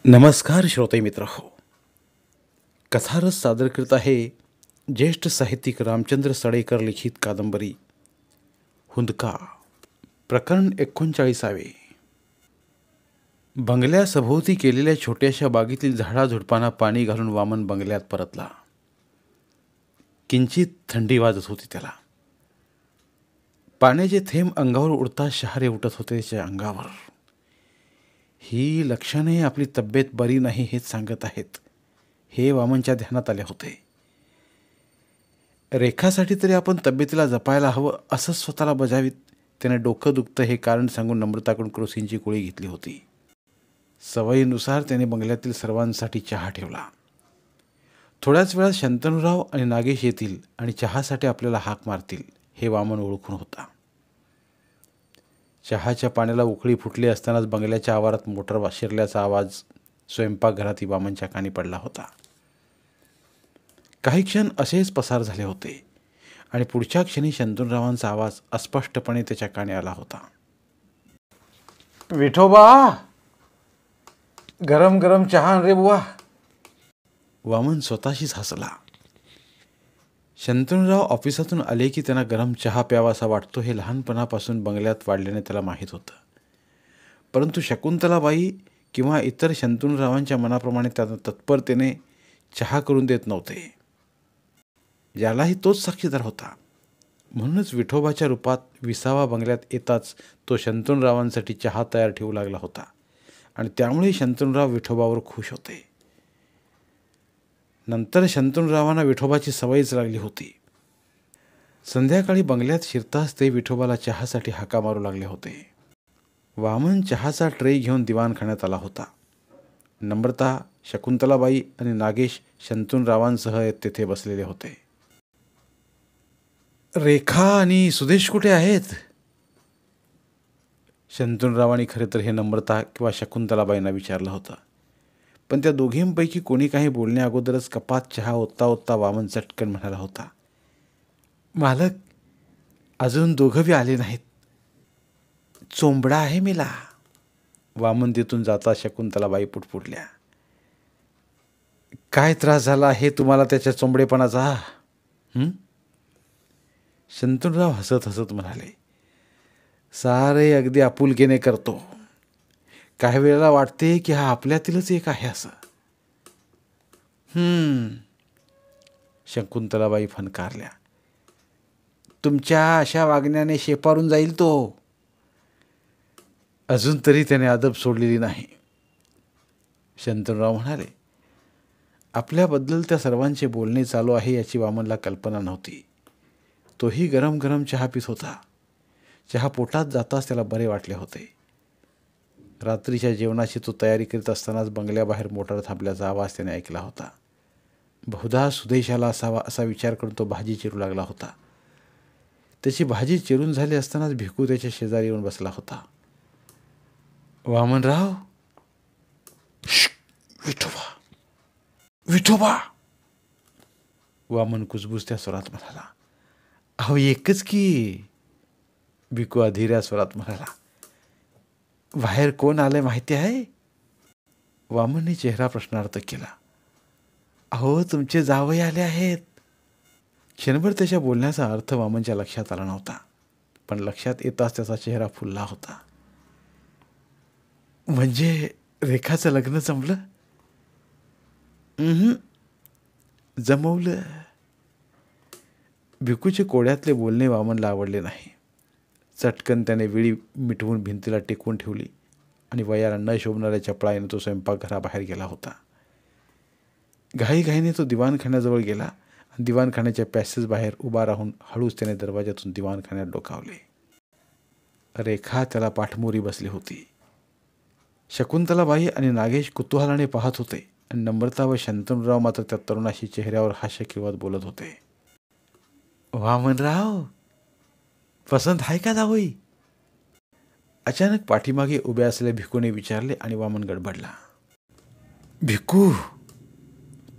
नमस्कार श्रोते मित्र हो. कथारस सादर करत आहे ज्येष्ठ साहित्यिक रामचंद्र सडेकर लिखित कादंबरी हुंदका, प्रकरण 39. बंगल्यासभोवती केलेल्या छोट्याशा बागेतील झाडाझुडपांना पाणी घालून वामन बंगल्यात परतला. किंचित थंडी वाजत होती त्याला. पाण्याचे थेंब अंगावर उडता शहारे उठत होते त्याच्या अंगावर. ही लक्षणे आपली तब्येत बरी नाही हेच सांगत आहेत हे वामनच्या ध्यानात आले होते. रेखासाठी तरी आपण तब्येतीला जपायला हवं असं स्वतःला बजावीत त्याने डोकं दुखतं हे कारण सांगून नम्रताकडून क्रोसिनची गोळी घेतली होती. सवयीनुसार त्याने बंगल्यातील सर्वांसाठी चहा ठेवला. थोड्याच वेळात शंतनुराव आणि नागेश येतील आणि चहासाठी आपल्याला हाक मारतील हे वामन ओळखून होता. चहाच्या पाण्याला उकळी फुटली असतानाच बंगल्याच्या आवारात मोटर शिरल्याचा आवाज स्वयंपाकघरात वामनच्या कानी पडला होता. काही क्षण असेच पसार झाले होते आणि पुढच्या क्षणी शंतनुरावांचा आवाज अस्पष्टपणे त्याच्या कानी आला होता. विठोबा, गरम गरम चहा आण रे बुवा. वामन स्वतःशीच हसला. शंतनुराव ऑफिसातून आले की त्यांना गरम चहा प्यावासा वाटतो हे लहानपणापासून बंगल्यात वाढल्याने त्याला माहीत होतं. परंतु शकुंतलाबाई किंवा इतर शंतनुरावांच्या मनाप्रमाणे त्यांना तत्परतेने चहा करून देत नव्हते. ज्यालाही तोच साक्षीदार होता. म्हणूनच विठोबाच्या रूपात 20 बंगल्यात येताच तो शंतनुरावांसाठी चहा तयार ठेवू लागला होता आणि त्यामुळे शंतनुराव विठोबावर खुश होते. नंतर शंतनुरावांना विठोबाची सवयच लागली होती. संध्याकाळी बंगल्यात शिरताच ते विठोबाला चहासाठी हाका मारू लागले होते. वामन चहाचा ट्रे घेऊन दिवाणखान्यात आला होता. नम्रता, शकुंतलाबाई आणि नागेश शंतनुरावांसह तेथे बसलेले होते. रेखा आणि सुदेश कुठे आहेत? शंतनुरावांनी खरे तर हे नम्रता किंवा शकुंतलाबाईंना विचारलं होतं. पण त्या दोघींपैकी कोणी काही बोलण्या अगोदरच कपात चहा ओतता ओतता वामन चटकन म्हणाला होता, मालक, अजून दोघं बी आले नाहीत. चोंबडा आहे मेला. वामन तिथून जाता शकुंतलाबाई पुटपुटल्या. काय त्रास झाला आहे तुम्हाला त्याच्या चोंबडेपणाचा? शंतनुराव हसत हसत म्हणाले, सारे अगदी आपुलकीने करतो. काही वेळेला वाटते की हा आपल्यातीलच एक आहे असं. शकुंतलाबाई फनकारल्या. तुमच्या अशा वागण्याने शेपारून जाईल तो. अजून तरी त्याने अदब सोडलेली नाही. शंतनुराव म्हणाले, आपल्याबद्दल त्या सर्वांचे बोलणे चालू आहे याची वामनला कल्पना नव्हती. तोही गरम गरम चहा पित होता. चहा पोटात जाताच त्याला बरे वाटले होते. रात्रीच्या जेवणाची तो तयारी करीत असतानाच बंगल्याबाहेर मोटार थांबल्याचा आवाज त्याने ऐकला होता. बहुधा सुदेशाला असावा असा विचार करून तो भाजी चिरू लागला होता. त्याची भाजी चिरून झाली असतानाच भिकू त्याच्या शेजारी येऊन बसला होता. वामनराव, विठोबा, विठोबा. वामन कुजबुजत्या स्वरात म्हणाला. अहो एकच की. भिकू अधीऱ्या स्वरात म्हणाला. बाहेर कोण आले माहिती आहे? वामनने चेहरा प्रश्नार्थक केला. अहो तुमचे जावई आले आहेत. क्षणभर त्याच्या बोलण्याचा अर्थ वामनच्या लक्षात आला नव्हता, पण लक्षात येताच त्याचा चेहरा फुलला होता. म्हणजे रेखाचं लग्न जमलं? जमवलं. भिकूचे कोड्यातले बोलणे वामनला आवडले नाही. चटकन त्याने विळी मिटवून भिंतीला टेकवून ठेवली आणि वयाला न शोभणाऱ्या चपळाईने तो स्वयंपाकघराबाहेर गेला होता. घाईघाईने तो दिवाणखान्याजवळ गेला आणि दिवाणखान्याच्या पॅसेज बाहेर उभा राहून हळूच त्याने दरवाजातून दिवाणखान्यात डोकावले. रेखा त्याला पाठमोरी बसली होती. शकुंतलाबाई आणि नागेश कुतूहलाने पाहत होते आणि नम्रता व शंतनुराव मात्र त्या तरुणाशी चेहऱ्यावर हास्य किरवत बोलत होते. वामनराव, पसंत आहे का जावई? अचानक पाठीमागे उभ्या असलेल्या भिकूने विचारले आणि वामन गडबडला. भिकू,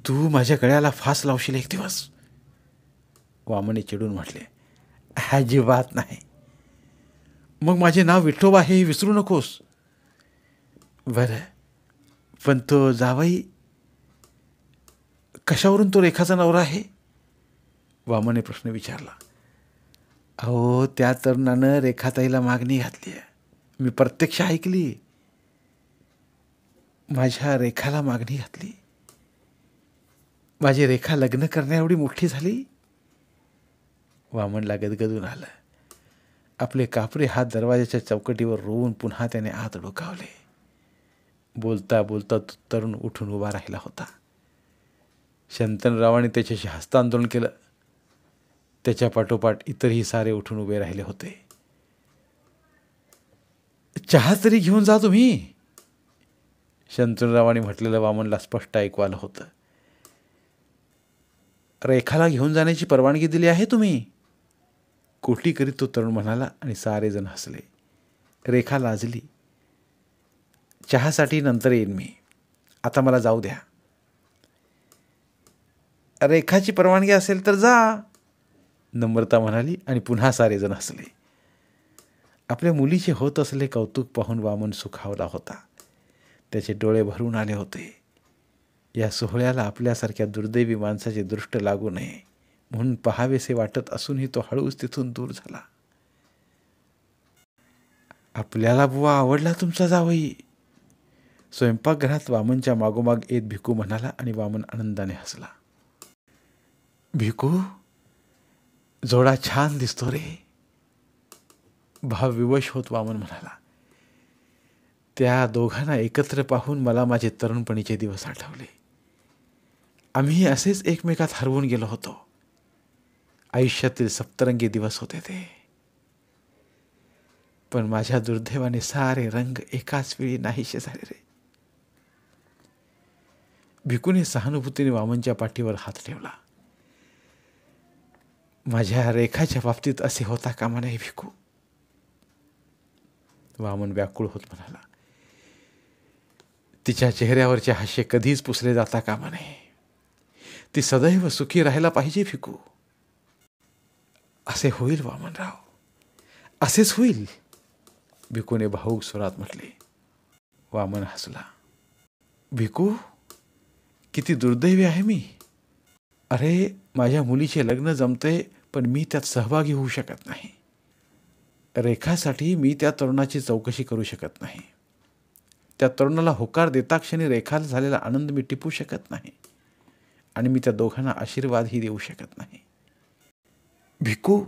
तू माझ्या गळ्याला फास लावशील एक दिवस. वामने चिडून म्हटले. अजिबात नाही. मग माझे नाव विठोबा हे विसरू नकोस. बरं, पण तो जावई कशावरून तो रेखाचा नवरा आहे? वामनने प्रश्न विचारला. अहो, त्या तरुणानं रेखाताईला मागणी घातली आहे. मी प्रत्यक्ष ऐकली. माझ्या रेखाला मागणी घातली. माझी रेखा लग्न करण्या एवढी मोठी झाली. वामनला गदगदून आलं. आपले कापरे हात दरवाजाच्या चौकटीवर रोवून पुन्हा त्याने आत डोकावले. बोलता बोलता तो तरुण उठून उभा राहिला होता. शंतनरावाने त्याच्याशी हस्तांदोलन केलं. त्याच्या पाठोपाठ इतरही सारे उठून उभे राहिले होते. चहा तरी घेऊन जा तुम्ही, शंतनरावाने म्हटलेलं वामनला स्पष्ट ऐकू आलं होतं. रेखाला घेऊन जाण्याची परवानगी दिली आहे तुम्ही, कोटी करीत तो तरुण म्हणाला आणि सारेजण हसले. रेखा लाजली. चहासाठी नंतर येईन मी, आता मला जाऊ द्या. रेखाची परवानगी असेल तर जा, नम्रता म्हणाली आणि पुन्हा सारेजण हसले. आपल्या मुलीचे होत असले कौतुक पाहून वामन सुखावला होता. त्याचे डोळे भरून आले होते. या सोहळ्याला आपल्यासारख्या दुर्दैवी माणसाचे दृष्ट लागू नये म्हणून पहावेसे वाटत असूनही तो हळूच तिथून दूर झाला. आपल्याला बुवा आवडला तुमचा जावई, स्वयंपाकघरात वामनच्या मागोमाग येत भिकू म्हणाला आणि वामन आनंदाने हसला. भिकू, जोडा छान दिसतो रे, भावविवश होत वामन म्हणाला. त्या दोघांना एकत्र पाहून मला माझे तरुणपणीचे दिवस आठवले. आम्ही असेच एकमेकात हरवून गेलो होतो. आयुष्यातील सप्तरंगी दिवस होते ते. पण माझ्या दुर्दैवाने सारे रंग एकाच वेळी नाहीसे झाले रे. भिकूने सहानुभूतीने वामनच्या पाठीवर हात ठेवला. माझ्या रेखाच्या बाबतीत असे होता कामा नये भिकू, वामन व्याकुळ होत म्हणाला. तिच्या चेहऱ्यावरचे हास्य कधीच पुसले जाता कामा नये. ती सदैव सुखी राहायला पाहिजे भिकू. असे होईल वामनराव, असेच होईल, भिकूने भाऊक स्वरात म्हटले. वामन हसला. भिकू, किती दुर्दैवी आहे मी. अरे, माझ्या मुलीचे लग्न जमते पण मी त्यात सहभागी होऊ शकत नाही. रेखासाठी मी त्या तरुणाची चौकशी करू शकत नाही. त्या तरुणाला होकार देता क्षणी रेखाला झालेला आनंद मी टिपू शकत नाही आणि मी त्या दोघांना आशीर्वादही देऊ शकत नाही. भिकू,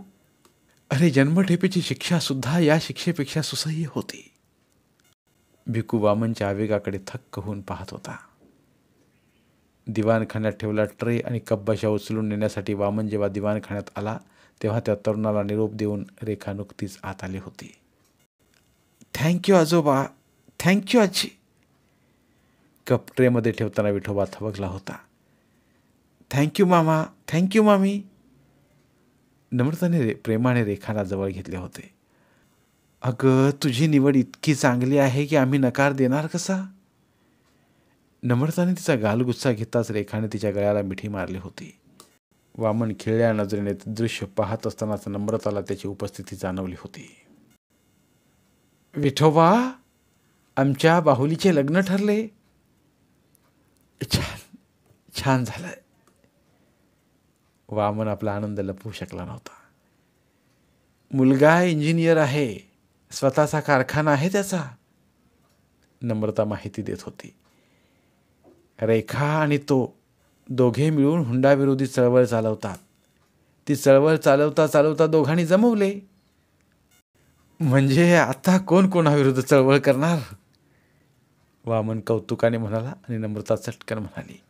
अरे, जन्मठेपेची शिक्षा सुद्धा या शिक्षेपेक्षा सुसह्य होती. भिकू वामनच्या आवेगाकडे थक्क होऊन पाहत होता. दिवाणखान्यात ठेवला ट्रे आणि कप्पाशा उचलून नेण्यासाठी वामन जेव्हा दिवाणखान्यात आला तेव्हा त्या तरुणाला निरोप देऊन रेखा नुकतीच आत आली होती. थँक्यू आजोबा, थँक्यू आजी, कप ट्रेमध्ये ठेवताना विठोबा थबकला होता. थँक्यू मामा, थँक्यू मामी, नम्रताने प्रेमाने रेखाला जवळ घेतले होते. अगं, तुझी निवड इतकी चांगली आहे की आम्ही नकार देणार कसा. नम्रताने तिचा गालगुच्चा घेताच रेखाने तिच्या गळ्याला मिठी मारली होती. वामन खिळल्या नजरेने ते दृश्य पाहत असतानाच नम्रताला त्याची उपस्थिती जाणवली होती. विठोबा, आमच्या बाहुलीचे लग्न ठरले. छान, छान झालंय. वामन आपला आनंद लपवू शकला नव्हता. मुलगा इंजिनियर आहे, स्वतःचा कारखाना आहे त्याचा, नम्रता माहिती देत होती. रेखा आणि तो दोघे मिळून हुंडाविरोधी चळवळ चालवतात. ती चळवळ चालवता चालवता दोघांनी जमवले. म्हणजे आता कोण कोणाविरुद्ध चळवळ करणार, वामन कौतुकाने म्हणाला आणि नम्रता चटकन म्हणाली.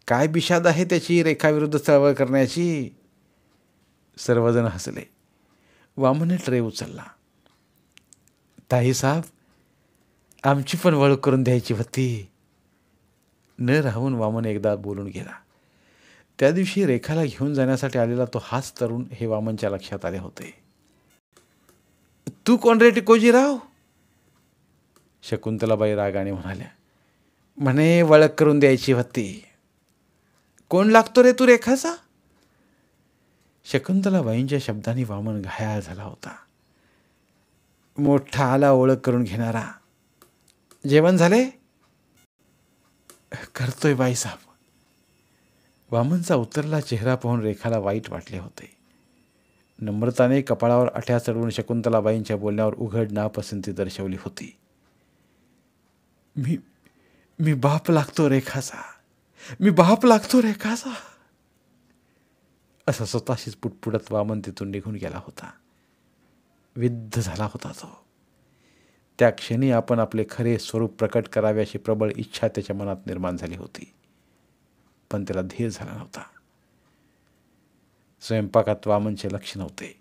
काय बिशाद आहे त्याची रेखाविरुद्ध चळवळ करण्याची, सर्वजण हसले. वामनने ट्रे उचलला. ताईसाहेब, आमची पण वळख करून द्यायची होती, न राहून वामन एकदा बोलून गेला. त्या दिवशी रेखाला घेऊन जाण्यासाठी आलेला तो हाच तरुण हे वामनच्या लक्षात आले होते. तू कोण रे टिकोजीराव, शकुंतलाबाई रागाने म्हणाल्या. म्हणे वळख करून द्यायची होती. कोण लागतो रे तू रेखाचा, शकुंतलाबाईंच्या शब्दांनी वामन घायाळ झाला होता. मोठा आला ओळख करून घेणारा. जेवण झाले, करतोय बाईसाहेब. वामनचा उतरला चेहरा पाहून रेखाला वाईट वाटले होते. नम्रताने कपाळावर अठ्या चढवून शकुंतलाबाईंच्या बोलण्यावर उघड नापसंती दर्शवली होती. मी बाप लागतो रेखाचा, मी बाप लागतो रेखाचा, असं स्वतःशीच पुटपुटत वामन तिथून निघून गेला होता. विद्ध झाला होता तो. त्या क्षणी आपण आपले खरे स्वरूप प्रकट करावे अशी प्रबळ इच्छा त्याच्या मनात निर्माण झाली होती, पण त्याला धीर झाला नव्हता. स्वयंपाकात वामनचे लक्ष नव्हते.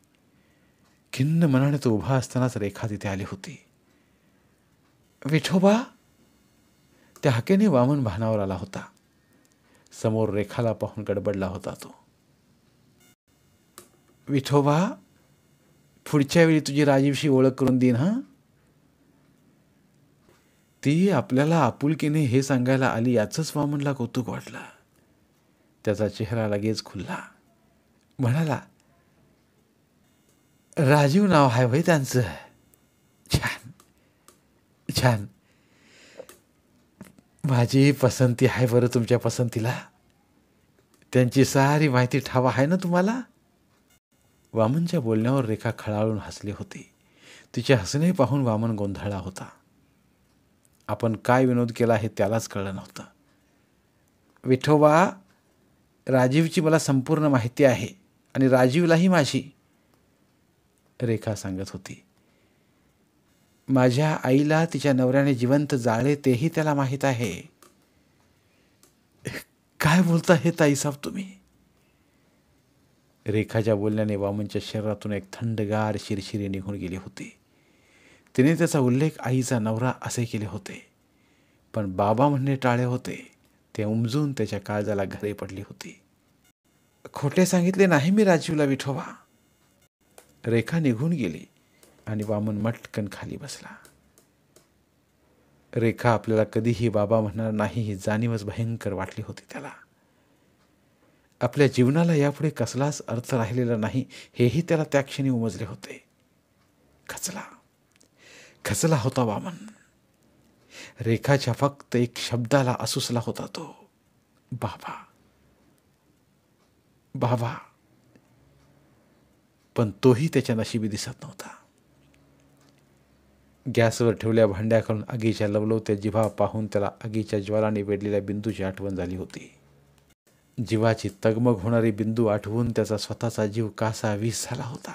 खिन्न मनाने तो उभा असतानाच रेखा तिथे आली होती. विठोबा, त्या हाकेने वामन भानावर आला होता. समोर रेखाला पाहून गडबडला होता तो. विठोबा, पुढच्या वेळी तुझी राजीवशी ओळख करून देईन हा. ती आपल्याला आपुलकीने हे सांगायला आली याचंच वामनला कौतुक वाटलं. त्याचा चेहरा लगेच खुलला. म्हणाला, राजीव नाव आहे भाई त्यांचं. छान छान. माझी पसंती आहे बरं तुमच्या पसंतीला. त्यांची सारी माहिती ठावा आहे ना तुम्हाला. वामनच्या बोलण्यावर रेखा खळाळून हसली होती. तिचे हसणे पाहून वामन गोंधळला होता. आपण काय विनोद केला हे त्यालाच कळलं नव्हतं. विठोबा, राजीवची मला संपूर्ण माहिती आहे आणि राजीवलाही माझी, रेखा सांगत होती. माझ्या आईला तिच्या नवऱ्याने जिवंत जाळले तेही त्याला माहीत आहे. काय बोलता हे ताईसाहेब तुम्ही. रेखाच्या बोलण्याने वामनच्या शरीरातून एक थंडगार शिरशिरी निघून गेली होती. तिने त्याचा उल्लेख आईचा नवरा असे केले होते, पण बाबा म्हणणे टाळे होते. ते उमजून त्याच्या काळजाला घरे पडली होती. खोटे सांगितले नाही मी राजीवला विठोबा. रेखा निघून गेली आणि वामन मटकन खाली बसला. रेखा आपल्याला कधीही बाबा म्हणणार नाही ही जाणीवच भयंकर वाटली होती त्याला. आपल्या जीवनाला यापुढे कसलाच अर्थ राहिलेला नाही हेही त्याला त्या क्षणी उमजले होते. खचला होता वामन. रेखाच्या फक्त एक शब्दाला असुसला होता तो, बाबा बाबा. पण तोही त्याच्या नशिबी दिसत नव्हता. गॅसवर ठेवल्या भांड्याखालून आगीच्या लवलवत्या जिभा पाहून त्याला आगीच्या ज्वालाने वेढलेल्या बिंदूची आठवण झाली होती. जीवाची तगमग होणारी बिंदू आठवून त्याचा स्वतःचा जीव कासा वीस झाला होता.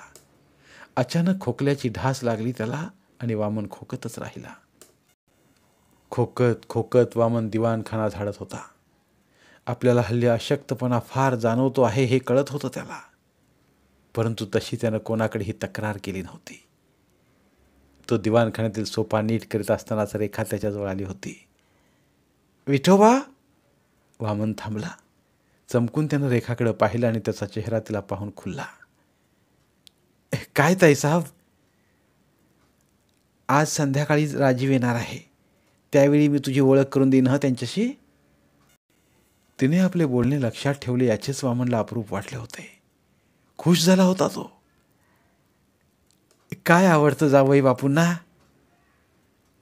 अचानक खोकल्याची ढास लागली त्याला आणि वामन खोकतच राहिला. खोकत खोकत वामन दिवाणखाना झाडत होता. आपल्याला हल्ली अशक्तपणा फार जाणवतो आहे हे कळत होतं त्याला, परंतु तशी त्यानं कोणाकडेही तक्रार केली नव्हती. तो दिवाणखान्यातील सोफा नीट करीत असतानाच रेखा त्याच्याजवळ आली होती. विठोबा. वामन थांबला. चमकून त्यानं रेखाकडे पाहिलं आणि त्याचा चेहरा तिला पाहून खुलला. काय ताईसाहेब, आज संध्याकाळी राजीव येणार आहे, त्यावेळी मी तुझी ओळख करून देईन हा त्यांच्याशी. तिने आपले बोलणे लक्षात ठेवले याचेच वामनला अप्रूप वाटले होते. खुश झाला होता तो. काय आवडतं जावई बापूंना.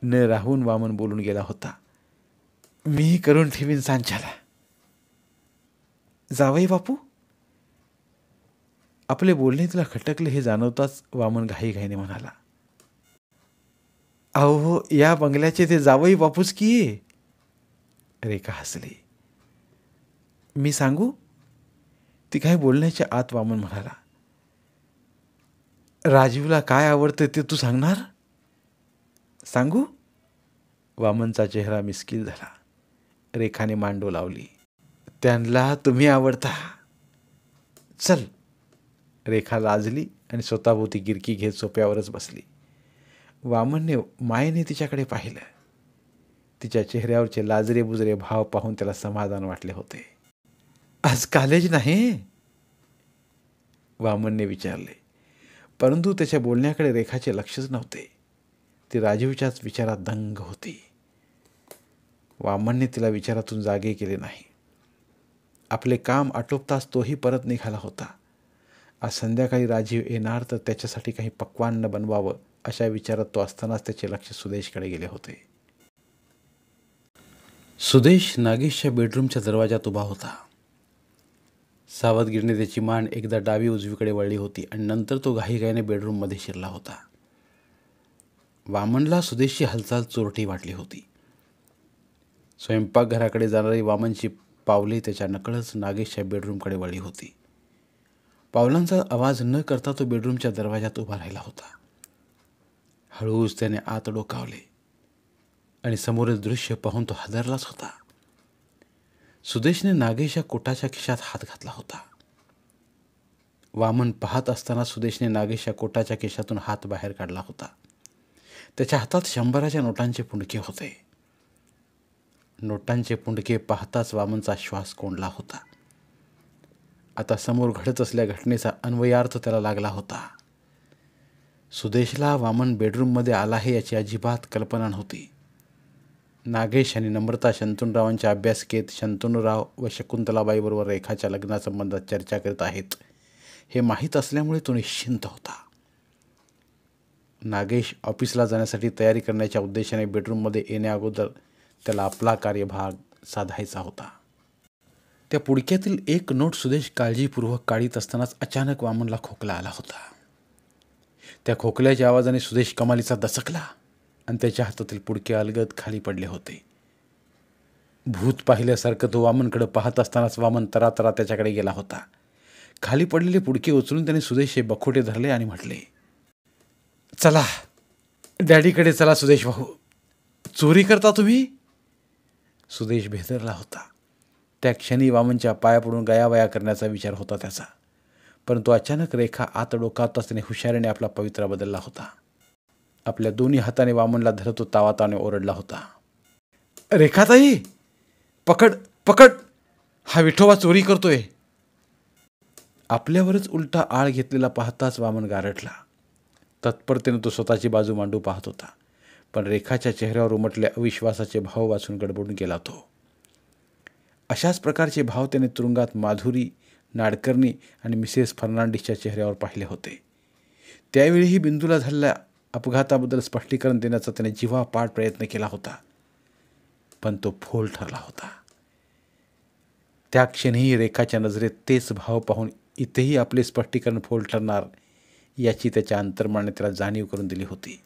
न राहून वामन बोलून गेला होता. मी करून ठेवीन सांच्याला. जावई बापू. आपले बोलणे तिला खटकले हे जाणवताच वामन घाईघाईने म्हणाला, अहो या बंगल्याचे ते जावई बापूच की. रेखा हसली. मी सांगू. ती काही बोलण्याच्या आत वामन म्हणाला, राजीवला काय आवडतं ते तू सांगणार. सांगू. वामनचा चेहरा मिस्किल झाला. रेखाने मांडो लावली. त्यांना तुम्ही आवडता. चल. रेखा लाजली आणि स्वतःभोवती गिरकी घेत सोप्यावरच बसली. वामनने मायेने तिच्याकडे पाहिलं. तिच्या चेहऱ्यावरचे लाजरे बुजरे भाव पाहून त्याला समाधान वाटले होते. आज कॉलेज नाही. वामनने विचारले, परंतु त्याच्या बोलण्याकडे रेखाचे लक्षच नव्हते. ती राजीवच्याच विचारात दंग होती. वामनने तिला विचारातून जागे केले नाही. आपले काम आटोपताच तोही परत निघाला होता. आज संध्याकाळी राजीव येणार तर त्याच्यासाठी काही पक्वान्न बनवावं अशा विचारात तो असतानाच त्याचे लक्ष सुदेशकडे गेले होते. सुदेश नागेशच्या बेडरूमच्या दरवाजात उभा होता. सावधगिरीने त्याची मान एकदा डावी उजवीकडे वळली होती आणि नंतर तो घाईघाईने बेडरूममध्ये शिरला होता. वामनला सुदेशची हालचाल चोरटी वाटली होती. स्वयंपाकघराकडे जाणारी वामनची पावले त्याच्या नकळच नागेशच्या बेडरूमकडे वळली होती. पावलांचा आवाज न करता तो बेडरूमच्या दरवाजात उभा राहिला होता. हळूच त्याने आत डोकावले आणि समोरील दृश्य पाहून तो हादरलाच होता. सुदेशने नागेशच्या कोटाच्या खिशात हात घातला होता. वामन पाहत असताना सुदेशने नागेशच्या कोटाच्या खिशातून हात बाहेर काढला होता. त्याच्या हातात 100च्या नोटांचे पुंडके होते. नोटांचे पुंडके पाहताच वामनचा श्वास कोंडला होता. आता समोर घडत असलेल्या घटनेचा अन्वयार्थ त्याला लागला होता. सुदेशला वामन बेडरूममध्ये आला आहे याची अजिबात कल्पना नव्हती. नागेश आणि नम्रता शंतनूरावांच्या अभ्यासिकेत शंतनूराव व शकुंतलाबाईबरोबर रेखाच्या लग्नासंबंधात चर्चा करत आहेत हे माहीत असल्यामुळे तो निश्चिंत होता. नागेश ऑफिसला जाण्यासाठी तयारी करण्याच्या उद्देशाने बेडरूममध्ये येण्याअगोदर त्याला आपला कार्यभाग साधायचा होता. त्या पुडक्यातील एक नोट सुदेश काळजीपूर्वक काढीत असतानाच अचानक वामनला खोकला आला होता. त्या खोकल्याच्या आवाजाने सुदेश कमालीचा दचकला आणि त्याच्या हातातील पुडके अलगद खाली पडले होते. भूत पाहिल्यासारखं तो वामनकडे पाहत असतानाच वामन तरातरा त्याच्याकडे गेला होता. खाली पडलेले पुडके उचलून त्याने सुदेशचे बखोटे धरले आणि म्हटले, चला डॅडीकडे चला सुदेश भाऊ. चोरी करता तुम्ही? सुदेश भेदरला होता. त्या क्षणी वामनच्या पाया पडून गयावया करण्याचा विचार होता त्याचा, परंतु अचानक रेखा आत डोकावताच त्याने हुशारीने आपला पवित्रा बदलला होता. आपल्या दोन्ही हाताने वामनला धरत तो तावाताने ओरडला होता, रेखाताई, पकड पकड, हा विठोबा चोरी करतोय. आपल्यावरच उलटा आळ घेतलेला पाहताच वामन गारठला. तत्परतेने तो स्वतःची बाजू मांडू पाहत होता, पण रेखाच्या चेहऱ्यावर उमटले अविश्वासाचे भाव वाचून गडबडून गेला तो. अशाच प्रकारचे भाव त्याने तुरुंगात माधुरी, नाडकर्णी आणि मिसेस फर्नांडिसच्या चेहऱ्यावर पाहिले होते. त्यावेळीही बिंदूला झालेल्या अपघाताबद्दल स्पष्टीकरण देण्याचा त्याने जीवापाड प्रयत्न केला होता, पण तो फोल ठरला होता. त्या क्षणीही रेखाच्या नजरेत तेच भाव पाहून इथेही आपले स्पष्टीकरण फोल ठरणार याची त्याच्या अंतर्मनाने त्याला जाणीव करून दिली होती.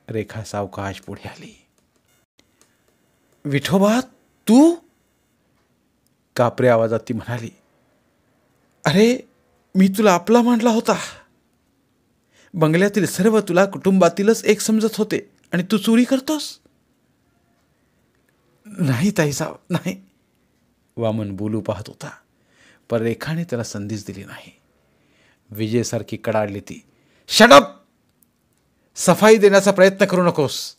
रेखा सावकाश पुढे आली. विठोबा तू? कापऱ्या आवाजात ती म्हणाली, अरे मी तुला आपला मानला होता. बंगल्यातील सर्व तुला कुटुंबातीलच एक समजत होते आणि तू चोरी करतोस? नाही ताईसाहेब, नाही. वामन बोलू पाहत होता, पण रेखाने त्याला संधीच दिली नाही. विजेसारखी कडाडली ती. Shut up! सफाई देण्याचा प्रयत्न करू नकोस.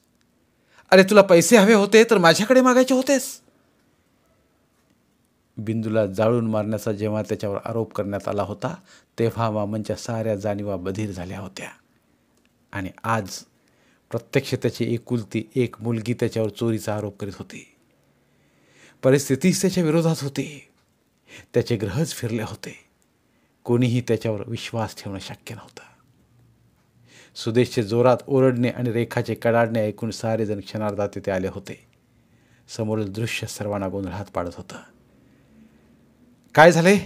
अरे तुला पैसे हवे होते तर माझ्याकडे मागायचे होतेस. बिंदूला जाळून मारण्याचा जेव्हा त्याच्यावर आरोप करण्यात आला होता तेव्हा वामनच्या साऱ्या जाणीवा बधीर झाल्या होत्या आणि आज प्रत्यक्ष त्याची एकुलती एक मुलगी त्याच्यावर चोरीचा आरोप करीत होती. परिस्थितीच त्याच्या विरोधात होती. त्याचे ग्रहच फिरले होते. कोणीही त्याच्यावर विश्वास ठेवणं शक्य नव्हतं. सुदेशचे जोरात ओरडणे आणि रेखाचे कडाडणे ऐकून सारेजण क्षणार्धात तिथे आले होते. समोरील दृश्य सर्वांना गोंधळात पाडत होतं. काय झाले?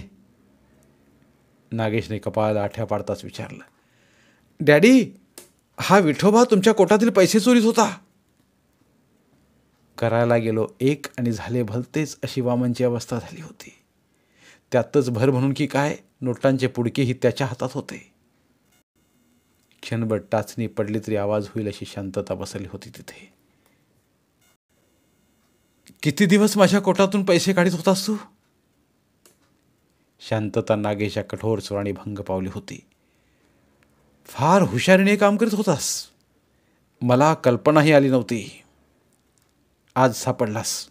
नागेशने कपाळाला आठ्या पाडताच विचारलं. डॅडी, हा विठोबा तुमच्या कोटातील पैसे चोरीत होता. करायला गेलो एक आणि झाले भलतेच अशी वामनची अवस्था झाली होती. त्यातच भर म्हणून की काय, नोटांचे पुडकेही त्याच्या हातात होते. क्षणभर टाचणी पडली तरी आवाज होईल अशी शांतता बसली होती तिथे. किती दिवस माझ्या कोटातून पैसे काढीत होतास तू? शांतता नागेशच्या कठोर स्वराने भंग पावली होती. फार हुशारीने काम करीत होतास. मला कल्पनाही आली नव्हती. आज सापडलास.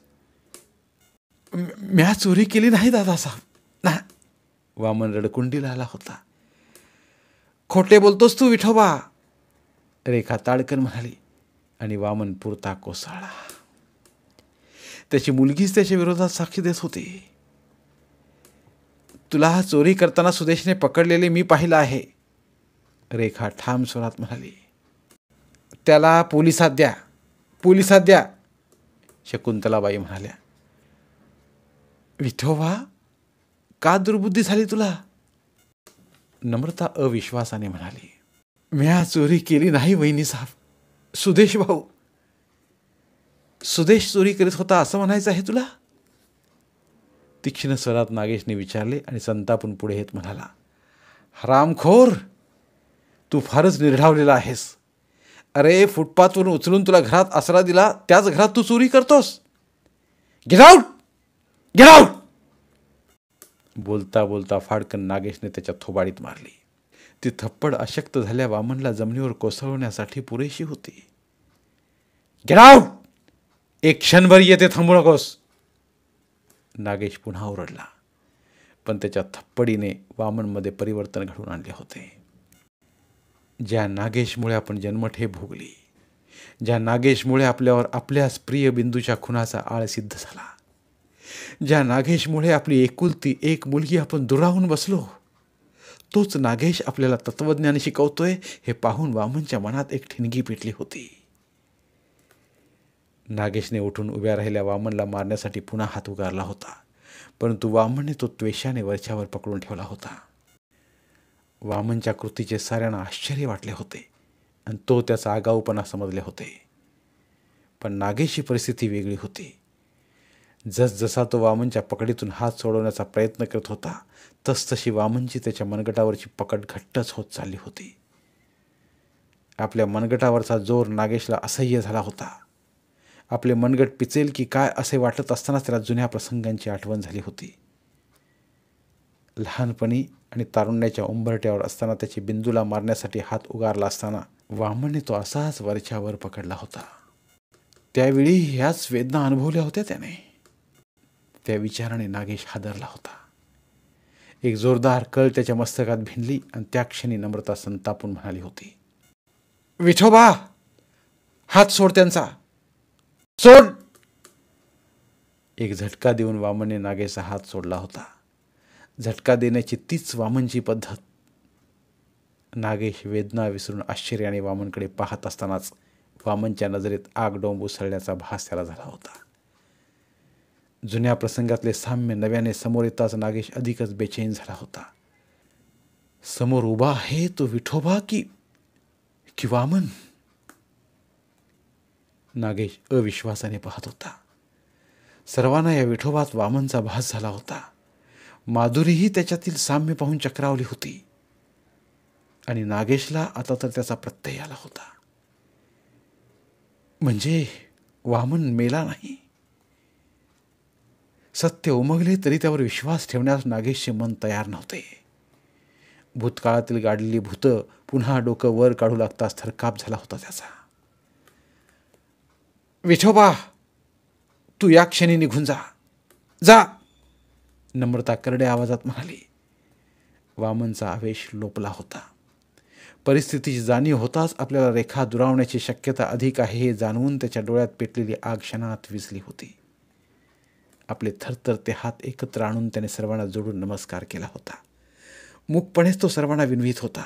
म्या चोरी केली नाही दादासाहेब. ना. वामन रडकुंडीला आला होता. खोटे बोलतोस तू विठोबा, रेखा ताडकन म्हणाली आणि वामन पुरता कोसळला. त्याची मुलगीच त्याच्या विरोधात साक्षी देत होती. तुला चोरी करताना सुदेशने पकडलेले मी पाहिलं आहे, रेखा ठाम स्वरात म्हणाली. त्याला पोलिसात द्या, पोलिसात द्या. शकुंतलाबाई म्हणाल्या. विठोबा, का दुर्बुद्धी झाली तुला? नम्रता अविश्वासाने म्हणाली. म्या चोरी केली नाही वहिनी साहेब. सुदेश भाऊ, सुदेश चोरी करीत होता असं म्हणायचं आहे तुला? तीक्ष्ण स्वरात नागेशने विचारले आणि संतापून पुढे येत म्हणाला. हरामखोर, तू फारच निर्ढावलेला आहेस. अरे, फुटपाथवरून उचलून तुला घरात आसरा दिला, त्याच घरात तू चोरी करतोस. Get out, get out. बोलता बोलता फाडकन नागेशने त्याच्या थोबाडीत मारली. ती थप्पड अशक्त झाल्या वामनला जमिनीवर कोसळवण्यासाठी पुरेशी होती. गेट आउट, एक क्षणभर येते थांबू नकोस. नागेश पुन्हा ओरडला, पण त्याच्या थप्पडीने वामनमध्ये परिवर्तन घडवून आणले होते. ज्या नागेशमुळे आपण जन्मठे भोगली, ज्या नागेशमुळे आपल्यावर आपल्याच प्रिय बिंदूच्या खुनाचा आळ सिद्ध झाला, ज्या नागेशमुळे आपली एकुलती एक मुलगी आपण दुरावून बसलो, तोच नागेश आपल्याला तत्वज्ञान शिकवतोय हे पाहून वामनच्या मनात एक ठिणगी पेटली होती. नागेशने उठून उभ्या राहिल्या वामनला मारण्यासाठी पुन्हा हात उगारला होता, परंतु वामनने तो त्वेषाने वरच्यावर पकडून ठेवला होता. वामनच्या कृतीचे साऱ्यांना आश्चर्य वाटले होते आणि तो त्याचा आगाऊपणा समजले होते. पण नागेशची परिस्थिती वेगळी होती. जसजसा तो वामनच्या पकडीतून हात सोडवण्याचा प्रयत्न करत होता, तसतशी वामनची त्याच्या मनगटावरची पकड घट्टच होत चालली होती. आपल्या मनगटावरचा जोर नागेशला असह्य झाला होता. आपले मनगट पिचेल की काय असे वाटत असतानाच त्याला जुन्या प्रसंगांची आठवण झाली होती. लहानपणी आणि तारुण्याच्या उंबरट्यावर असताना त्याची बिंदूला मारण्यासाठी हात उगारला असताना वामनने तो असाच वरच्यावर पकडला होता. त्यावेळी ह्याच वेदना अनुभवल्या होत्या त्याने. त्या विचाराने नागेश हादरला होता. एक जोरदार कळ त्याच्या मस्तकात भिनली आणि त्या क्षणी नम्रता संतापून म्हणाली होती. विठोबा, हात सोड त्यांचा, सोड. एक झटका देऊन वामनने नागेशचा हात सोडला होता. झटका देण्याची तीच वामनची पद्धत. नागेश वेदना विसरून आश्चर्याने वामनकडे पाहत असतानाच वामनच्या नजरेत आगडोंब उसळण्याचा भास त्याला झाला होता. जुन्या प्रसंगातले साम्य नव्याने समोर येताच नागेश अधिकच बेचैन झाला होता. समोर उभा आहे तो विठोबा की वामन? नागेश अविश्वासाने पाहत होता. सर्वांना या विठोबात वामनचा भास झाला होता. माधुरीही त्याच्यातील साम्य पाहून चक्रावली होती आणि नागेशला आता तर त्याचा प्रत्यय आला होता. म्हणजे वामन मेला नाही. सत्य उमगले तरी त्यावर विश्वास ठेवण्यास नागेशचे मन तयार नव्हते. भूतकाळातील गाडलेली भूतं पुन्हा डोकं वर काढू लागताच थरकाप झाला होता त्याचा. विठोबा, तू या क्षणी निघून जा, जा. नम्रता करड्या आवाजात म्हणाली. वामनचा आवेश लोपला होता. परिस्थितीची जाणीव होताच आपल्याला रेखा दुरावण्याची शक्यता अधिक आहे हे जाणवून त्याच्या डोळ्यात पेटलेली आग क्षणात विझली होती. आपले थरथरते हात एकत्र आणून त्याने सर्वांना जोडून नमस्कार केला होता. मूकपणेच तो सर्वांना विनवीत होता.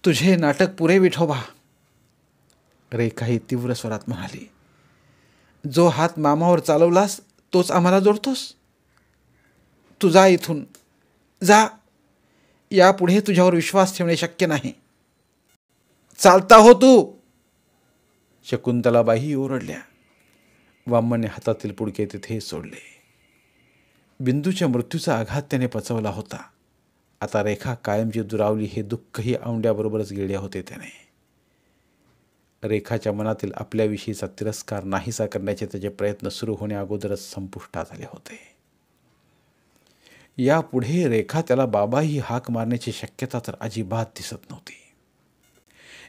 तुझे नाटक पुरे विठोबा, रेखाही तीव्र स्वरात म्हणाली. जो हात मामावर चालवलास तोच आम्हाला जोडतोस. तू जा इथून, जा. यापुढे तुझ्यावर विश्वास ठेवणे शक्य नाही. चालता हो तू. शकुंतलाबाई ओरडल्या. वामनने हातातील पुडके तिथे सोडले. बिंदूच्या मृत्यूचा आघात त्याने पचवला होता. आता रेखा कायमची दुरावली हे दुःखही औंड्याबरोबरच गिळले होते त्याने. रेखाच्या मनातील आपल्याविषयीचा तिरस्कार नाहीसा करण्याचे त्याचे प्रयत्न सुरू होण्या अगोदरच संपुष्टात आले होते. यापुढे रेखा त्याला बाबा ही हाक मारण्याची शक्यता तर अजिबात दिसत नव्हती.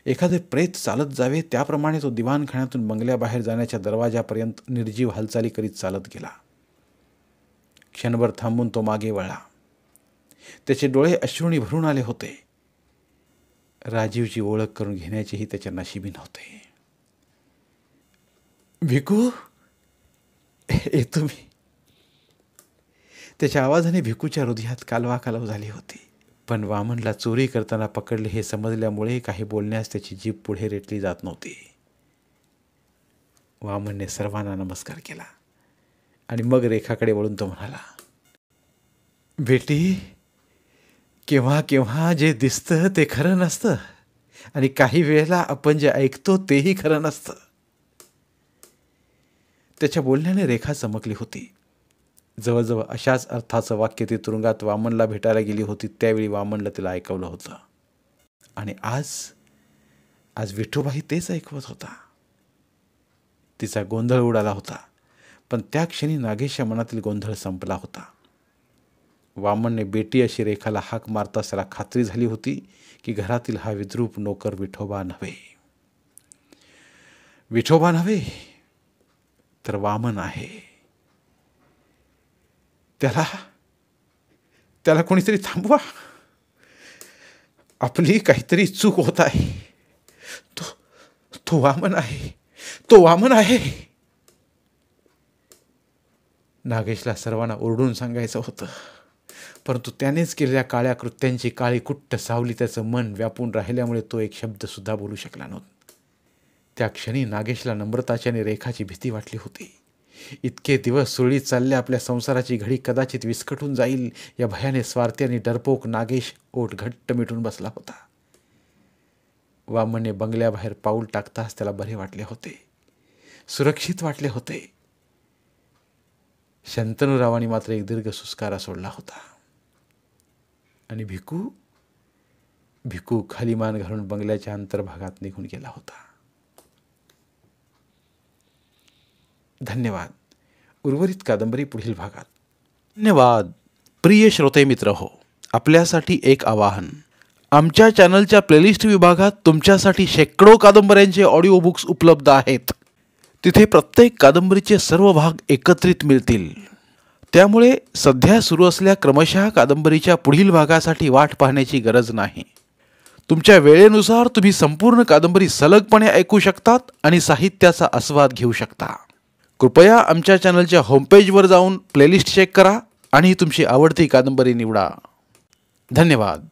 एखादे प्रेत चालत जावे त्याप्रमाणे तो दिवाणखान्यातून बंगल्याबाहेर जाण्याच्या दरवाजापर्यंत निर्जीव हालचाली करीत चालत गेला. क्षणभर थांबून तो मागे वळला. त्याचे डोळे अश्रूंनी भरून आले होते. राजीवची ओळख करून घेण्याचेही त्याच्या नशिबी नव्हते. भिकू, येतो मी. त्याच्या आवाजाने भिकूच्या हृदयात कालवा कालव झाली होती. पण वामनला चोरी करताना पकडले हे समजल्यामुळे काही बोलण्यास त्याची जीभ पुढे रेटली जात नव्हती. वामनने सर्वांना नमस्कार केला आणि मग रेखाकडे वळून तो म्हणाला, बेटी, केव्हा केव्हा जे दिसतं ते खरं नसतं आणि काही वेळेला आपण जे ऐकतो तेही खरं नसतं. त्याच्या बोलण्याने रेखा चमकली होती. जवळजवळ अशाच अर्थाचं वाक्य ती तुरुंगात वामनला भेटायला गेली होती त्यावेळी वामनला तिला ऐकवलं होतं. आणि आज विठोबाही तेच ऐकवत होता. तिचा गोंधळ उडाला होता, पण त्या क्षणी नागेशच्या मनातील गोंधळ संपला होता. वामनने बेटी अशी रेखाला हाक मारताच त्याला खात्री झाली होती की घरातील हा विद्रूप नोकर विठोबा नव्हे तर वामन आहे. त्याला कोणीतरी थांबवा. आपली काहीतरी चूक होत आहे. तो वामन आहे. नागेशला सर्वांना ओरडून सांगायचं होतं, परंतु त्यानेच केलेल्या काळ्या कृत्यांची काळी कुट्ट सावली त्याचं मन व्यापून राहिल्यामुळे तो एक शब्द सुद्धा बोलू शकला नव्हता. त्या क्षणी नागेशला नम्रताची आणि रेखाची भीती वाटली होती. इतके दिवस सुरळीत चालल्या आपल्या संसाराची घडी कदाचित विस्कटून जाईल या भयाने स्वार्थी आणि डरपोक नागेश ओठ घट्ट मिटून बसला होता. वामनने बंगल्याबाहेर पाऊल टाकताच त्याला बरे वाटले होते, सुरक्षित वाटले होते. शंतनूरावांनी मात्र एक दीर्घ सुस्कारा सोडला होता आणि भिकू खाली मान घालून बंगल्याच्या अंतर्भागात निघून गेला होता. धन्यवाद. उर्वरित कादंबरी पुढील भागात. धन्यवाद. प्रिय श्रोते मित्र हो, आपल्यासाठी एक आवाहन. आमच्या चॅनलच्या प्लेलिस्ट विभागात तुमच्यासाठी शेकडो कादंबऱ्यांचे ऑडिओ बुक्स उपलब्ध आहेत. तिथे प्रत्येक कादंबरीचे सर्व भाग एकत्रित मिळतील. त्यामुळे सध्या सुरू असलेल्या क्रमशः कादंबरीच्या पुढील भागासाठी वाट पाहण्याची गरज नाही. तुमच्या वेळेनुसार तुम्ही संपूर्ण कादंबरी सलगपणे ऐकू शकतात आणि साहित्याचा आस्वाद घेऊ शकता. कृपया आमच्या चॅनलच्या होमपेजवर जाऊन प्लेलिस्ट चेक करा आणि तुमची आवडती कादंबरी निवडा. धन्यवाद.